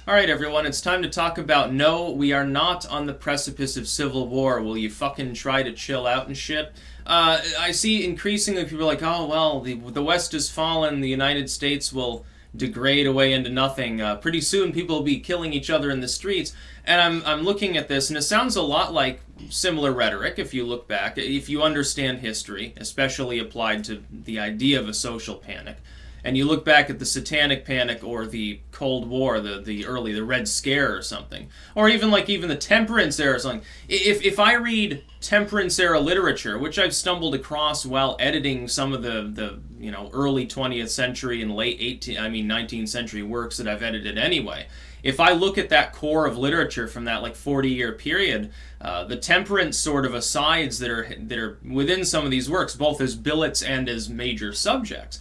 Alright everyone, it's time to talk about no, we are not on the precipice of civil war. Will you fucking try to chill out and shit? I see increasingly people are like, oh well, the West has fallen, the United States will degrade away into nothing. Pretty soon people will be killing each other in the streets. And I'm looking at this and it sounds a lot like similar rhetoric if you look back, if you understand history, especially applied to the idea of a social panic. And you look back at the Satanic Panic or the Cold War, the Red Scare or something, or even the Temperance Era or something. If I read Temperance Era literature, which I've stumbled across while editing some of the early 20th century and late 19th century works that I've edited anyway. If I look at that core of literature from that 40-year period, the temperance sort of asides that are within some of these works, both as billets and as major subjects,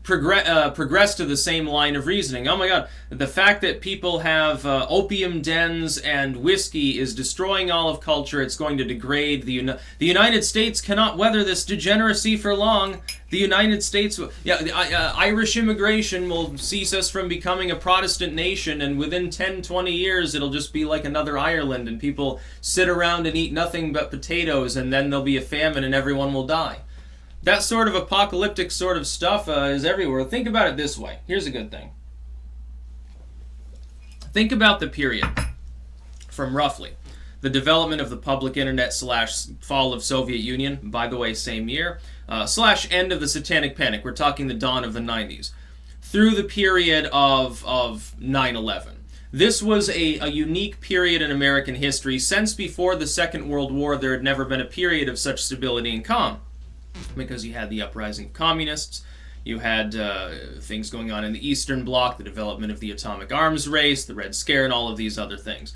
progress to the same line of reasoning. Oh my god, the fact that people have opium dens and whiskey is destroying all of culture. It's going to degrade the United States cannot weather this degeneracy for long. The United States, Irish immigration will cease us from becoming a Protestant nation, and within 10, 20 years it'll just be like another Ireland, and people sit around and eat nothing but potatoes, and then there'll be a famine and everyone will die. That sort of apocalyptic sort of stuff is everywhere. Think about it this way. Here's a good thing. Think about the period from roughly the development of the public internet / fall of Soviet Union, by the way, same year, / end of the Satanic Panic. We're talking the dawn of the 90s. Through the period of 9/11. This was a unique period in American history. Since before the Second World War, there had never been a period of such stability and calm. Because you had the uprising of communists, you had things going on in the Eastern Bloc, the development of the atomic arms race, the Red Scare, and all of these other things.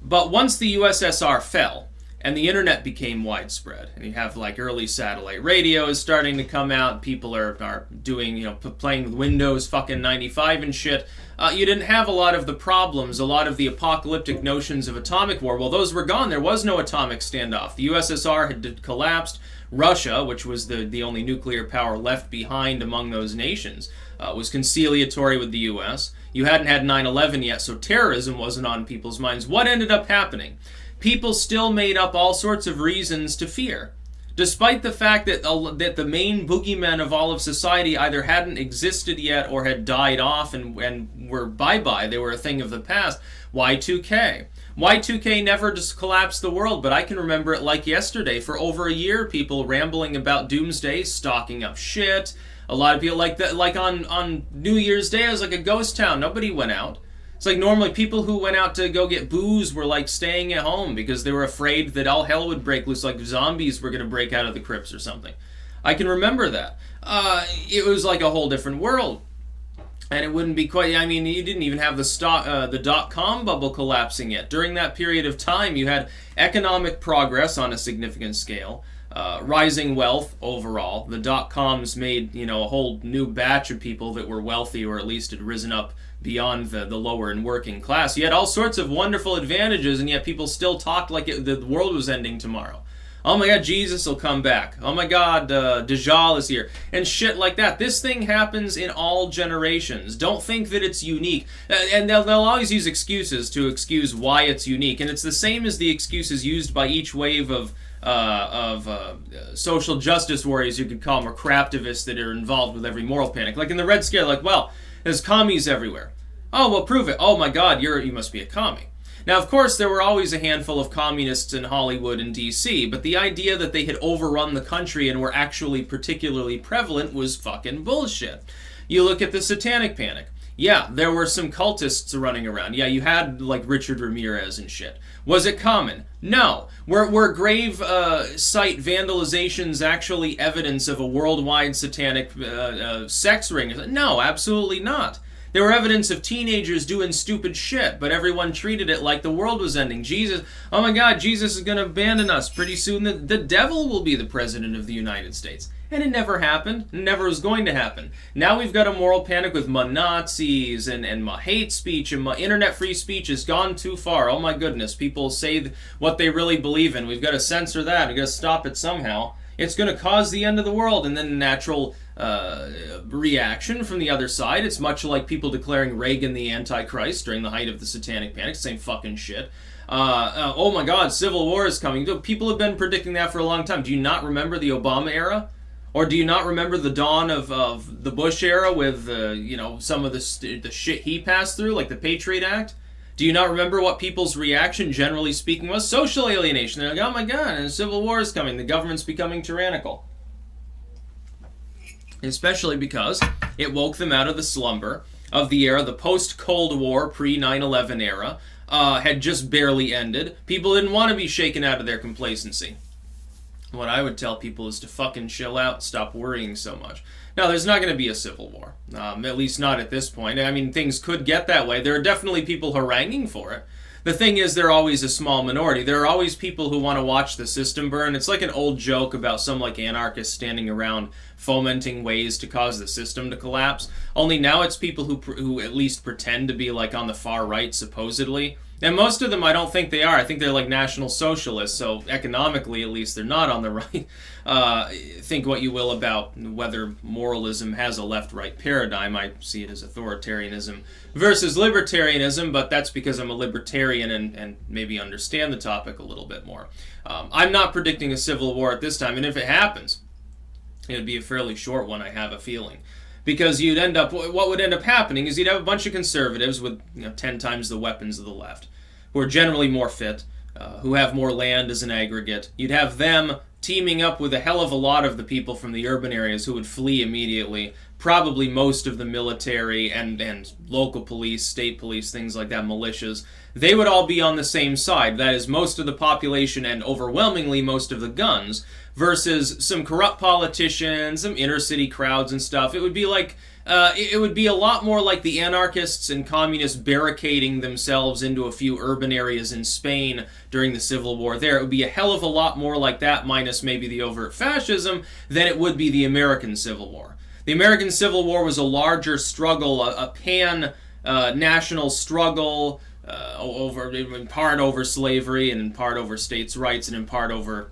But once the USSR fell, and the internet became widespread, and you have early satellite radio is starting to come out, people are doing, playing with Windows fucking 95 and shit, you didn't have a lot of the problems, a lot of the apocalyptic notions of atomic war. Well, those were gone. There was no atomic standoff. The USSR had collapsed. Russia, which was the only nuclear power left behind among those nations, was conciliatory with the U.S. You hadn't had 9/11 yet, so terrorism wasn't on people's minds. What ended up happening? People still made up all sorts of reasons to fear. Despite the fact that the main boogeymen of all of society either hadn't existed yet or had died off and were bye-bye, they were a thing of the past. Y2K. Y2K never just collapsed the world, but I can remember it like yesterday. For over a year, people rambling about doomsday, stocking up shit. A lot of people on New Year's Day, it was like a ghost town. Nobody went out. It's like normally people who went out to go get booze were staying at home because they were afraid that all hell would break loose, like zombies were going to break out of the crypts or something. I can remember that. It was like a whole different world. And it wouldn't be quite, you didn't even have the dot-com bubble collapsing yet. During that period of time, you had economic progress on a significant scale, rising wealth overall. The dot-coms made, a whole new batch of people that were wealthy, or at least had risen up beyond the lower and working class. You had all sorts of wonderful advantages, and yet people still talked like the world was ending tomorrow. Oh my god, Jesus will come back. Oh my god, Dajjal is here. And shit like that. This thing happens in all generations. Don't think that it's unique. And they'll always use excuses to excuse why it's unique. And it's the same as the excuses used by each wave of social justice warriors, you could call them, or craptivists that are involved with every moral panic. Like in the Red Scare, well, there's commies everywhere. Oh, well, prove it. Oh my god, you must be a commie. Now, of course, there were always a handful of communists in Hollywood and D.C., but the idea that they had overrun the country and were actually particularly prevalent was fucking bullshit. You look at the Satanic Panic. Yeah, there were some cultists running around. Yeah, you had, Richard Ramirez and shit. Was it common? No. Were grave site vandalizations actually evidence of a worldwide satanic sex ring? No, absolutely not. They were evidence of teenagers doing stupid shit, but everyone treated it like the world was ending. Jesus, oh my god, Jesus is going to abandon us. Pretty soon the devil will be the president of the United States. And it never happened. It never was going to happen. Now we've got a moral panic with Nazis and hate speech, and internet free speech has gone too far. Oh my goodness, people say what they really believe in. We've got to censor that. We've got to stop it somehow. It's going to cause the end of the world. And then natural reaction from the other side. It's much like people declaring Reagan the antichrist during the height of the satanic panic. Same fucking shit. Oh my god, civil war is coming. People have been predicting that for a long time. Do you not remember the Obama era? Or do you not remember the dawn of the Bush era with, some of the shit he passed through, like the Patriot Act? Do you not remember what people's reaction, generally speaking, was? Social alienation. They're like, oh my god, a civil war is coming. The government's becoming tyrannical. Especially because it woke them out of the slumber of the era, the post-Cold War, pre-9/11 era, had just barely ended. People didn't want to be shaken out of their complacency. What I would tell people is to fucking chill out, stop worrying so much. Now, there's not going to be a civil war, at least not at this point. I mean, things could get that way. There are definitely people haranguing for it. The thing is, they're always a small minority. There are always people who want to watch the system burn. It's like an old joke about some anarchist standing around fomenting ways to cause the system to collapse. Only now it's people who at least pretend to be on the far right, supposedly. And most of them, I don't think they are. I think they're National Socialists, so economically, at least, they're not on the right. Think what you will about whether moralism has a left-right paradigm. I see it as authoritarianism versus libertarianism, but that's because I'm a libertarian and maybe understand the topic a little bit more. I'm not predicting a civil war at this time, and if it happens, it would be a fairly short one, I have a feeling. Because what would end up happening is you'd have a bunch of conservatives with 10 times the weapons of the left, who are generally more fit, who have more land as an aggregate. You'd have them teaming up with a hell of a lot of the people from the urban areas who would flee immediately, probably most of the military and local police, state police, things like that, militias. They would all be on the same side. That is, most of the population and overwhelmingly most of the guns, versus some corrupt politicians, some inner city crowds and stuff. It would be it would be a lot more like the anarchists and communists barricading themselves into a few urban areas in Spain during the Civil War there. It would be a hell of a lot more like that, minus maybe the overt fascism, than it would be the American Civil War. The American Civil War was a larger struggle, a pan-national struggle, in part over slavery and in part over states' rights and in part over,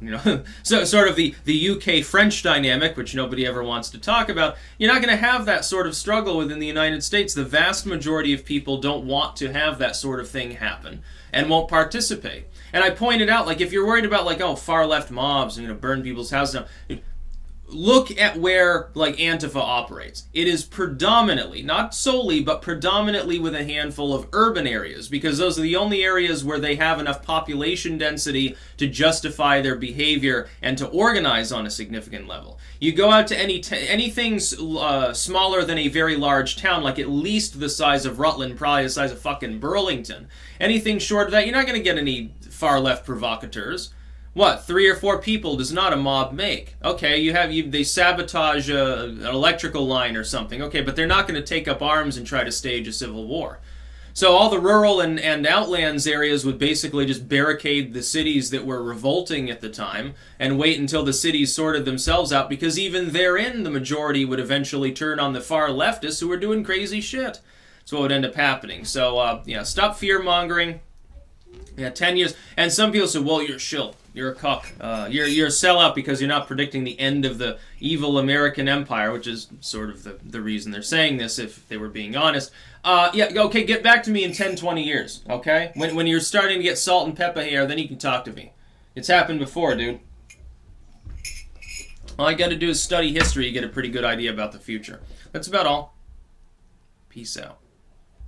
so sort of the UK-French dynamic, which nobody ever wants to talk about. You're not going to have that sort of struggle within the United States. The vast majority of people don't want to have that sort of thing happen and won't participate. And I pointed out, if you're worried about, far-left mobs, burn people's houses down, look at where Antifa operates. It is predominantly, not solely, but predominantly with a handful of urban areas, because those are the only areas where they have enough population density to justify their behavior and to organize on a significant level. You go out to anything smaller than a very large town, at least the size of Rutland, probably the size of fucking Burlington. Anything short of that, you're not going to get any far-left provocateurs. What, 3 or 4 people does not a mob make? Okay, they sabotage an electrical line or something. Okay, but they're not going to take up arms and try to stage a civil war. So all the rural and outlands areas would basically just barricade the cities that were revolting at the time and wait until the cities sorted themselves out, because even therein the majority would eventually turn on the far leftists who were doing crazy shit. That's what would end up happening. So, stop fear-mongering. 10 years. And some people say, well, you're a shill. You're a cuck. You're a sellout because you're not predicting the end of the evil American empire, which is sort of the reason they're saying this, if they were being honest. Okay, get back to me in 10, 20 years, okay? When you're starting to get salt and pepper here, then you can talk to me. It's happened before, dude. All I gotta do is study history, you get a pretty good idea about the future. That's about all. Peace out.